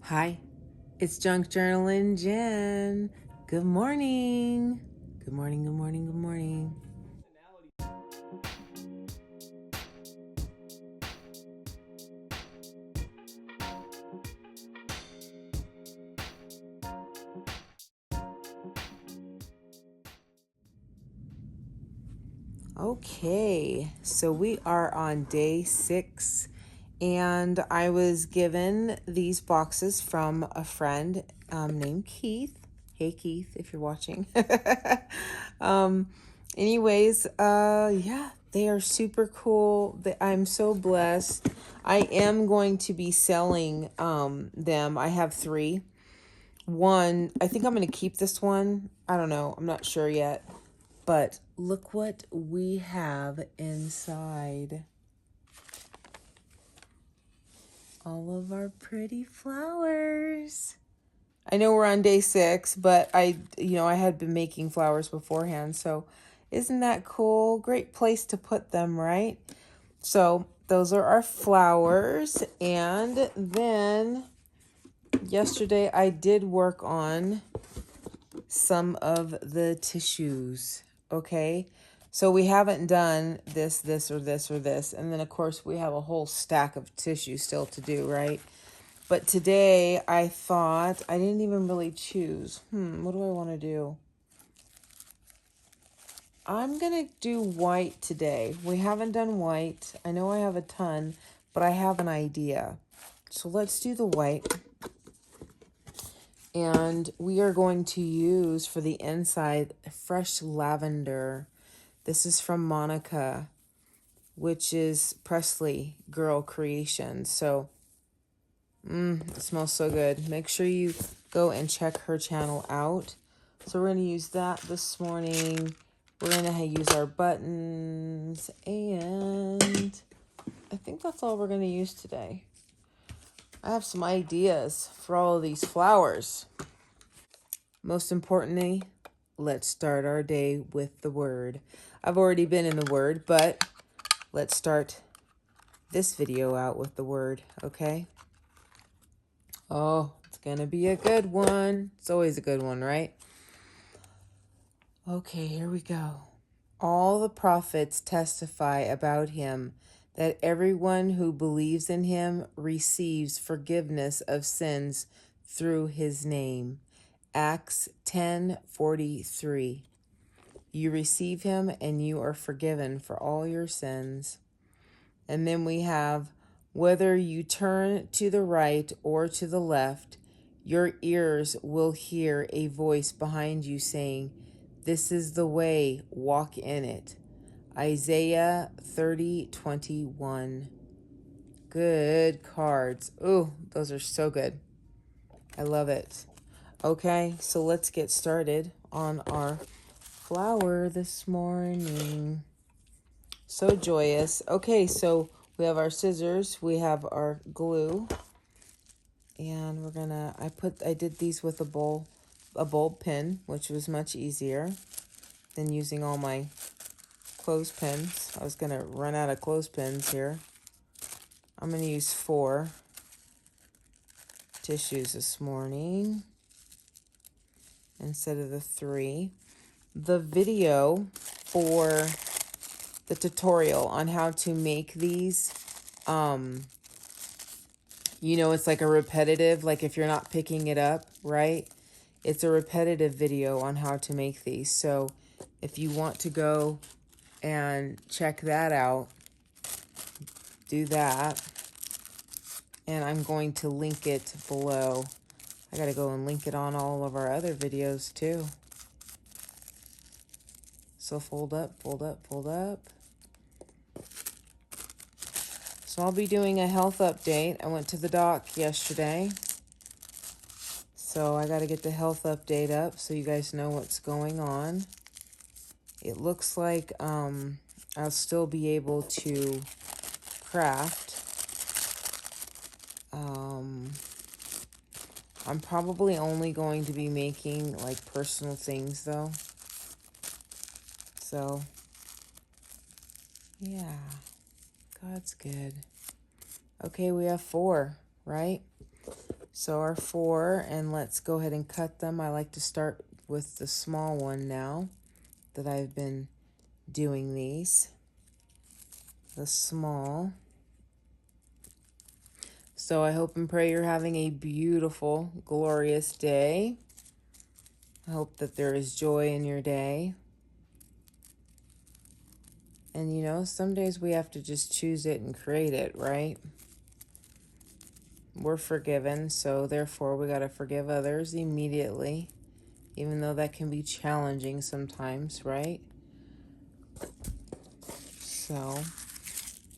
Hi, it's Junk Journalin' Jen. Good morning. Good morning, good morning, good morning. Okay, so we are on day 6, and I was given these boxes from a friend named Keith. Hey, Keith, if you're watching. um, yeah, they are super cool. I'm so blessed. I am going to be selling them. I have 3. One, I think I'm going to keep this one. I don't know. I'm not sure yet. But look what we have inside. All of our pretty flowers. I know we're on day 6, but I had been making flowers beforehand. So isn't that cool? Great place to put them, right? So those are our flowers. And then yesterday I did work on some of the tissues. Okay, so we haven't done this, or this, or this. And then, of course, we have a whole stack of tissue still to do, right? But today, I thought, I didn't even really choose. What do I want to do? I'm going to do white today. We haven't done white. I know I have a ton, but I have an idea. So let's do the white. And we are going to use, for the inside, fresh lavender. This is from Monica, which is Presley Girl Creation. So, it smells so good. Make sure you go and check her channel out. So we're going to use that this morning. We're going to use our buttons. And I think that's all we're going to use today. I have some ideas for all of these flowers. Most importantly, let's start our day with the word. I've already been in the word, but let's start this video out with the word, okay? Oh, it's gonna be a good one. It's always a good one, right? Okay, here we go. All the prophets testify about him, that everyone who believes in him receives forgiveness of sins through his name. Acts 10:43. You receive him and you are forgiven for all your sins. And then we have, whether you turn to the right or to the left, your ears will hear a voice behind you saying, "This is the way, walk in it." Isaiah 30:21. Good cards. Ooh, those are so good. I love it. Okay, so let's get started on our flower this morning. So joyous. Okay, so we have our scissors, we have our glue, and we're gonna, I did these with a bulb pin, which was much easier than using all my clothespins. I was gonna run out of clothespins here. I'm gonna use 4 tissues this morning instead of the 3. The video for the tutorial on how to make these, it's like a repetitive, like if you're not picking it up, right? It's a repetitive video on how to make these. So if you want to go and check that out, do that. And I'm going to link it below. I got to go and link it on all of our other videos too. So fold up, fold up, fold up. So I'll be doing a health update. I went to the doc yesterday. So I got to get the health update up so you guys know what's going on. It looks like I'll still be able to craft. I'm probably only going to be making like personal things though. So yeah, God's good. Okay, we have 4, right? So our 4, and let's go ahead and cut them. I like to start with the small one now that I've been doing these. The small. So I hope and pray you're having a beautiful, glorious day. I hope that there is joy in your day. And you know, some days we have to just choose it and create it, right? We're forgiven, so therefore we got to forgive others immediately, even though that can be challenging sometimes, right? So,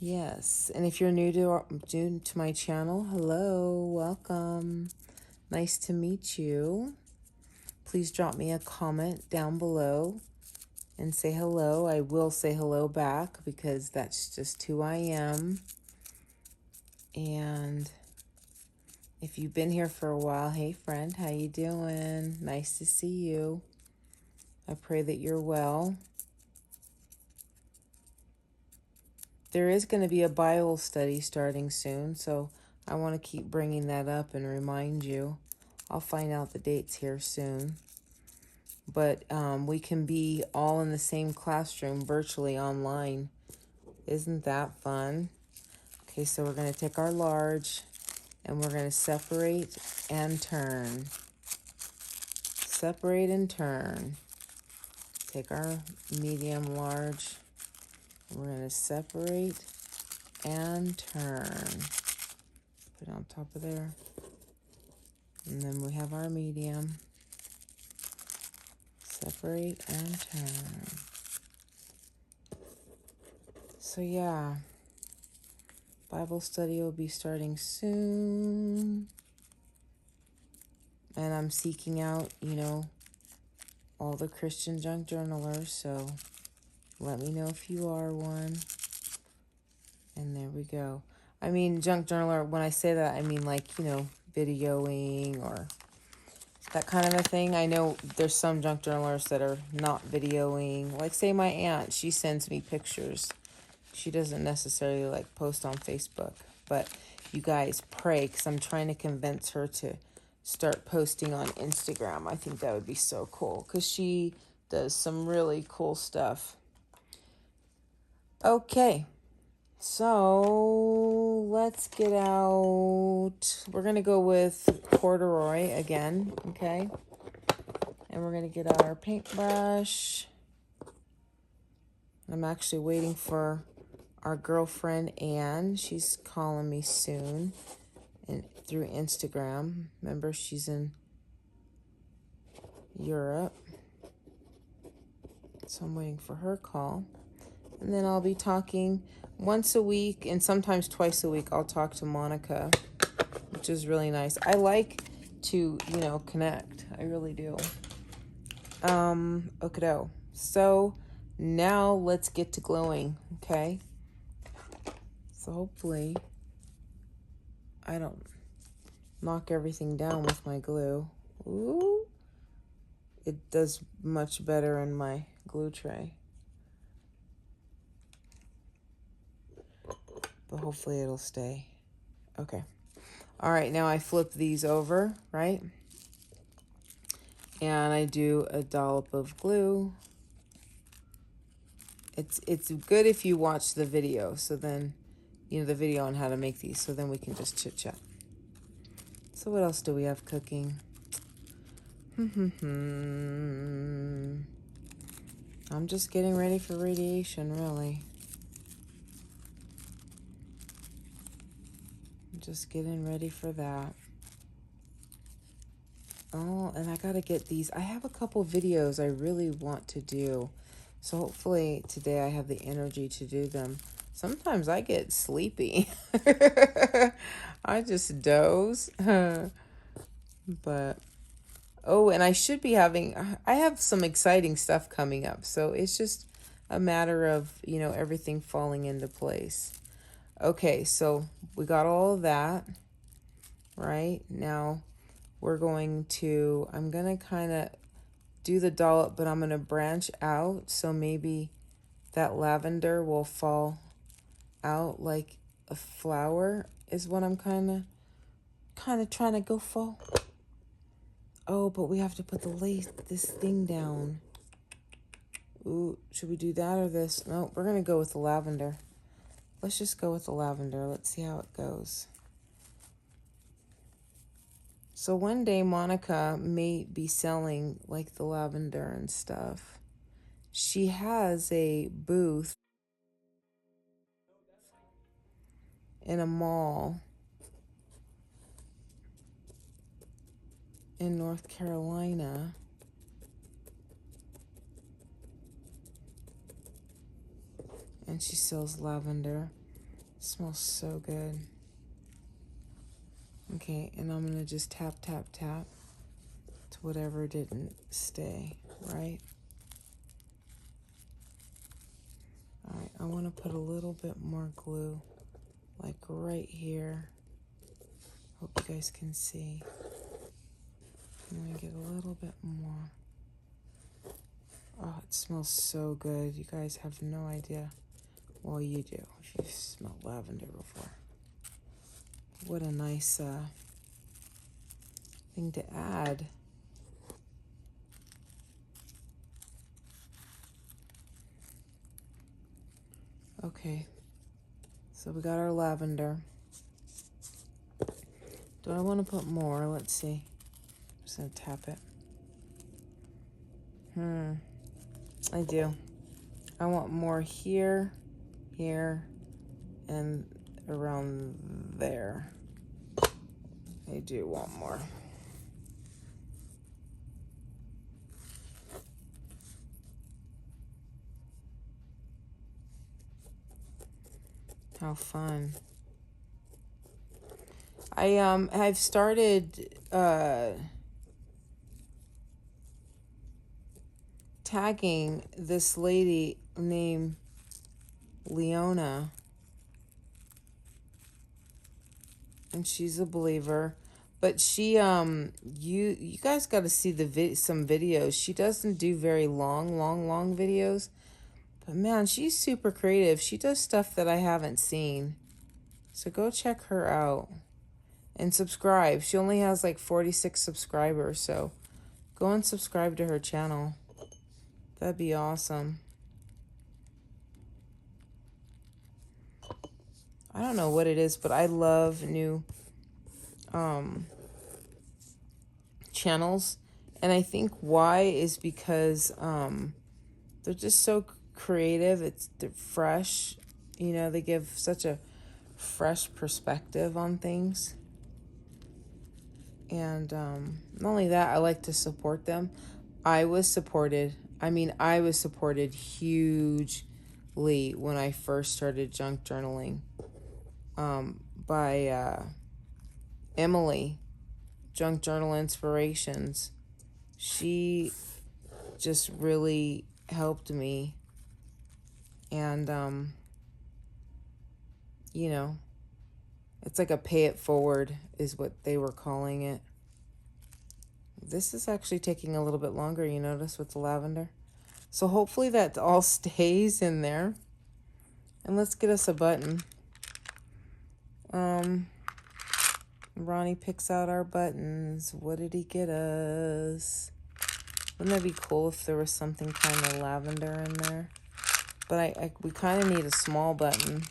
yes. And if you're new to my channel, hello, welcome. Nice to meet you. Please drop me a comment down below and say hello. I will say hello back because that's just who I am. And if you've been here for a while, hey friend, how you doing? Nice to see you. I pray that you're well. There is going to be a Bible study starting soon, so I want to keep bringing that up and remind you. I'll find out the dates here soon. But we can be all in the same classroom virtually online. Isn't that fun? Okay, so we're going to take our large and we're going to separate and turn. Separate and turn. Take our medium large. We're going to separate and turn. Put it on top of there. And then we have our medium. Separate and turn. So yeah, Bible study will be starting soon. And I'm seeking out, you know, all the Christian junk journalers, so let me know if you are one. And there we go. I mean, junk journaler, when I say that, I mean like, you know, videoing or that kind of a thing. I know there's some junk journalers that are not videoing. Like, say my aunt, she sends me pictures. She doesn't necessarily like post on Facebook. But you guys pray, because I'm trying to convince her to start posting on Instagram. I think that would be so cool, because she does some really cool stuff. Okay, so let's get out. We're going to go with corduroy again, okay? And we're going to get out our paintbrush. I'm actually waiting for our girlfriend Anne. She's calling me soon and through Instagram. Remember, she's in Europe. So I'm waiting for her call. And then I'll be talking once a week and sometimes twice a week. I'll talk to Monica, which is really nice. I like to, you know, connect. I really do. Okay. So now let's get to gluing, okay? So hopefully I don't knock everything down with my glue. Ooh. It does much better in my glue tray. But hopefully it'll stay. Okay. All right, now I flip these over, right? And I do a dollop of glue. It's good if you watch the video, so then, you know, the video on how to make these, so then we can just chit chat. So what else do we have cooking? I'm just getting ready for radiation, really. I'm just getting ready for that. Oh, and I gotta get these. I have a couple videos I really want to do. So hopefully today I have the energy to do them. Sometimes I get sleepy. I just doze. But, oh, and I should be having, I have some exciting stuff coming up. So it's just a matter of, you know, everything falling into place. Okay, so we got all of that. Right now, we're going to, I'm going to kind of do the dollop, but I'm going to branch out. So maybe that lavender will fall out like a flower is what I'm kind of kind of trying to go full. Oh, but we have to put this thing down. Ooh, should we do that or this? No, we're going to go with the lavender. Let's just go with the lavender. Let's see how it goes. So one day Monica may be selling like the lavender and stuff. She has a booth in a mall in North Carolina. And she sells lavender. It smells so good. Okay, and I'm gonna just tap, tap, tap to whatever didn't stay, right? All right, I wanna put a little bit more glue, like right here. Hope you guys can see. I'm gonna get a little bit more. Oh, it smells so good. You guys have no idea. Well, you do, if you've smelled lavender before. What a nice thing to add. Okay, so we got our lavender. Do I want to put more? Let's see. I'm just going to tap it. I do. I want more here, here, and around there. I do want more. How fun. I've started tagging this lady named Leona, and she's a believer, but she you guys got to see some videos. She doesn't do very long videos, but man, she's super creative. She does stuff that I haven't seen, so go check her out and subscribe. She only has like 46 subscribers, so go and subscribe to her channel. That'd be awesome. I don't know what it is, but I love new channels. And I think why is because they're just so creative. They're fresh. You know, they give such a fresh perspective on things. And not only that, I like to support them. I was supported hugely when I first started junk journaling by Emily, Junk Journal Inspirations. She just really helped me. And, you know, it's like a pay it forward is what they were calling it. This is actually taking a little bit longer, you notice, with the lavender. So hopefully that all stays in there. And let's get us a button. Ronnie picks out our buttons. What did he get us? Wouldn't that be cool if there was something kind of lavender in there? But we kind of need a small button.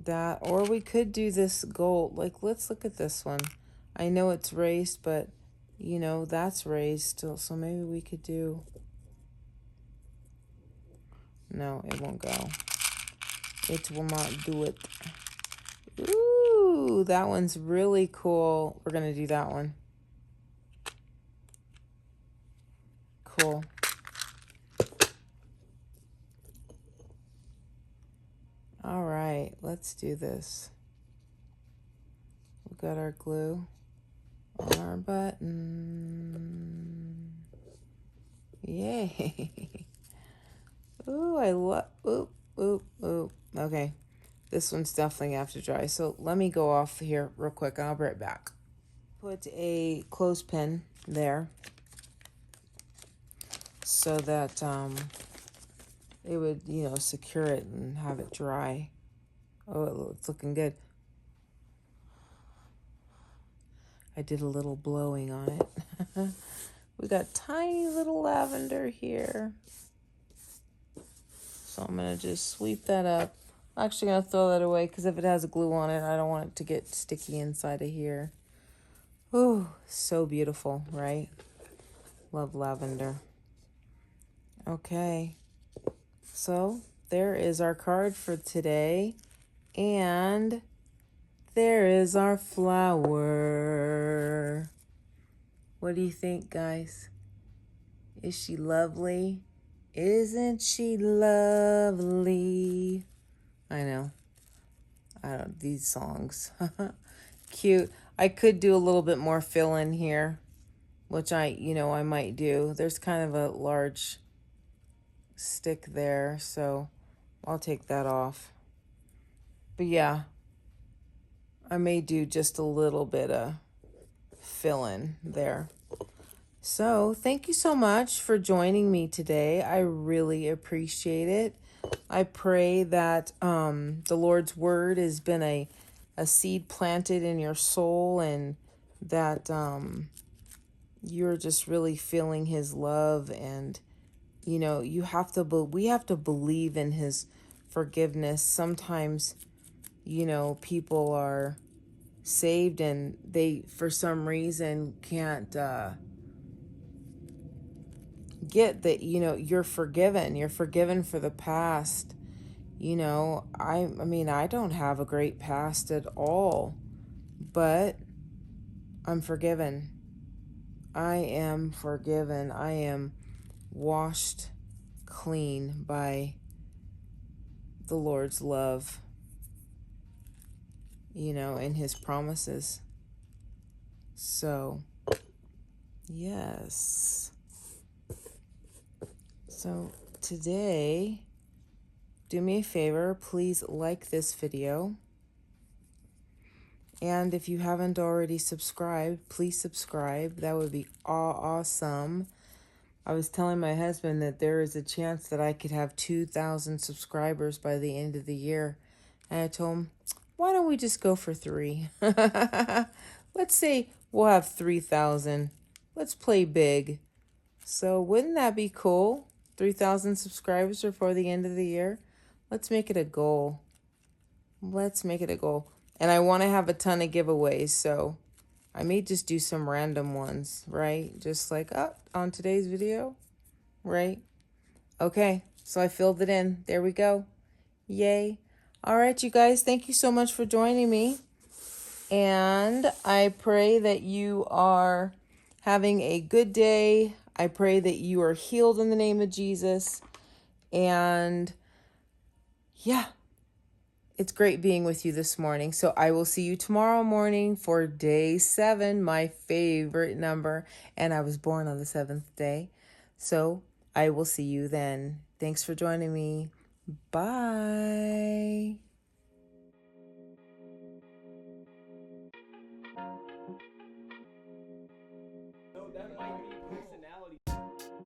That, or we could do this gold. Like, let's look at this one. I know it's raised, but you know, that's raised still. So maybe we could do, no, it won't go. It will not do it. Ooh, that one's really cool. We're going to do that one. Cool. All right, let's do this. We've got our glue on our button. Yay. Ooh, I love, ooh. Okay, this one's definitely have to dry. So let me go off here real quick and I'll be right back. Put a clothespin there. so that it would, secure it and have it dry. Oh, it's looking good. I did a little blowing on it. We got tiny little lavender here. So I'm going to just sweep that up. I'm actually going to throw that away because if it has glue on it, I don't want it to get sticky inside of here. Ooh, so beautiful, right? Love lavender. Okay. So there is our card for today. And there is our flower. What do you think, guys? Is she lovely? Isn't she lovely? I know. These songs. Cute. I could do a little bit more fill in here, which I might do. There's kind of a large stick there, so I'll take that off. But yeah, I may do just a little bit of fill in there. So thank you so much for joining me today. I really appreciate it. I pray that the Lord's word has been a seed planted in your soul, and that you're just really feeling his love. And we have to believe in his forgiveness. Sometimes people are saved and they for some reason can't get that you're forgiven for the past. I mean, I don't have a great past at all, but I'm forgiven. I am forgiven. I am washed clean by the Lord's love, and his promises. So, yes. So today, do me a favor, please like this video. And if you haven't already subscribed, please subscribe. That would be awesome. I was telling my husband that there is a chance that I could have 2,000 subscribers by the end of the year. And I told him, why don't we just go for 3? Let's say we'll have 3,000. Let's play big. So wouldn't that be cool? 3,000 subscribers before the end of the year. Let's make it a goal. And I want to have a ton of giveaways, so I may just do some random ones, right? Just like on today's video, right? Okay, so I filled it in. There we go. Yay. All right, you guys, thank you so much for joining me. And I pray that you are having a good day. I pray that you are healed in the name of Jesus. And yeah, it's great being with you this morning. So I will see you tomorrow morning for day 7, my favorite number. And I was born on the 7th day. So I will see you then. Thanks for joining me. Bye.